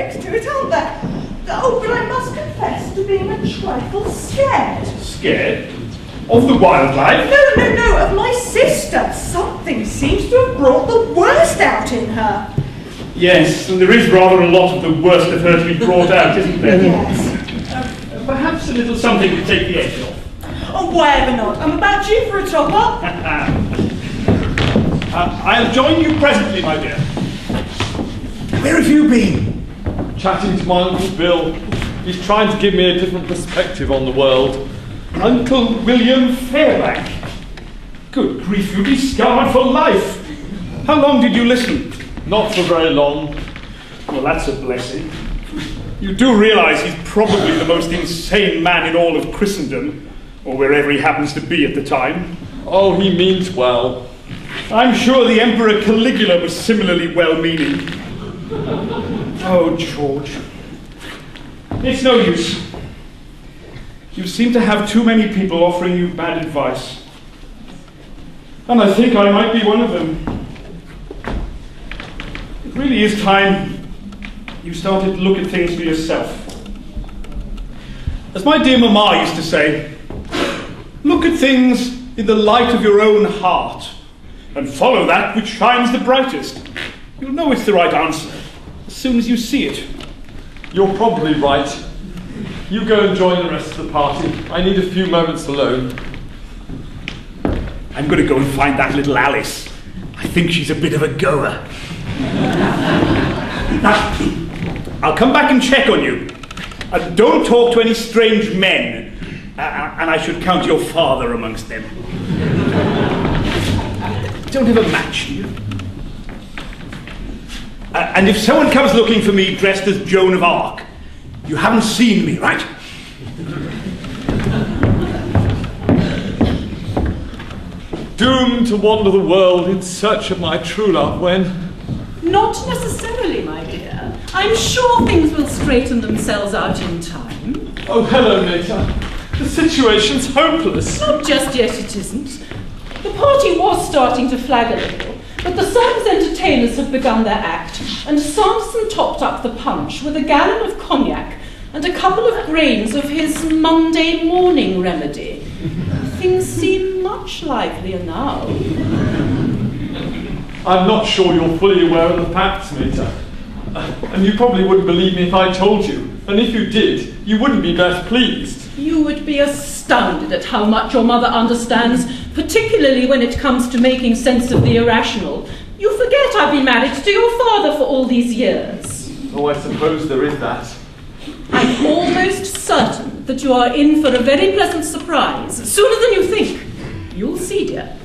aspects to it, aren't there? Oh, but I must confess to being a trifle scared. Scared? Of the wildlife? No, of my sister. Something seems to have brought the worst out in her. Yes, and there is rather a lot of the worst of her to be brought out, isn't there? Yes. Perhaps a little something to take the edge off. Oh, whatever not. I'm about due for a top-up. I'll join you presently, my dear. Where have you been? Chatting to my Uncle Bill. He's trying to give me a different perspective on the world. Uncle William Fairbank. Good grief, you'll be scarred for life. How long did you listen? Not for very long. Well, that's a blessing. You do realise he's probably the most insane man in all of Christendom, or wherever he happens to be at the time. Oh, he means well. I'm sure the Emperor Caligula was similarly well-meaning. Oh, George. It's no use. You seem to have too many people offering you bad advice. And I think I might be one of them. It really is time you started to look at things for yourself. As my dear Mama used to say, look at things in the light of your own heart and follow that which shines the brightest. You'll know it's the right answer as soon as you see it. You're probably right. You go and join the rest of the party. I need a few moments alone. I'm going to go and find that little Alice. I think she's a bit of a goer. Now, I'll come back and check on you. And don't talk to any strange men. And I should count your father amongst them. Don't have a match, do you? And if someone comes looking for me dressed as Joan of Arc, you haven't seen me, right? Doomed to wander the world in search of my true love when... Not necessarily, my dear. I'm sure things will straighten themselves out in time. Oh, hello, Nita. The situation's hopeless. Not just yet, it isn't. The party was starting to flag a little, but the circus entertainers have begun their act, and Samson topped up the punch with a gallon of cognac and a couple of grains of his Monday morning remedy. Things seem much livelier now. I'm not sure you're fully aware of the facts, Nita. And you probably wouldn't believe me if I told you. And if you did, you wouldn't be best pleased. You would be astounded at how much your mother understands, particularly when it comes to making sense of the irrational. You forget I've been married to your father for all these years. Oh, I suppose there is that. I'm almost certain that you are in for a very pleasant surprise, sooner than you think. You'll see, dear.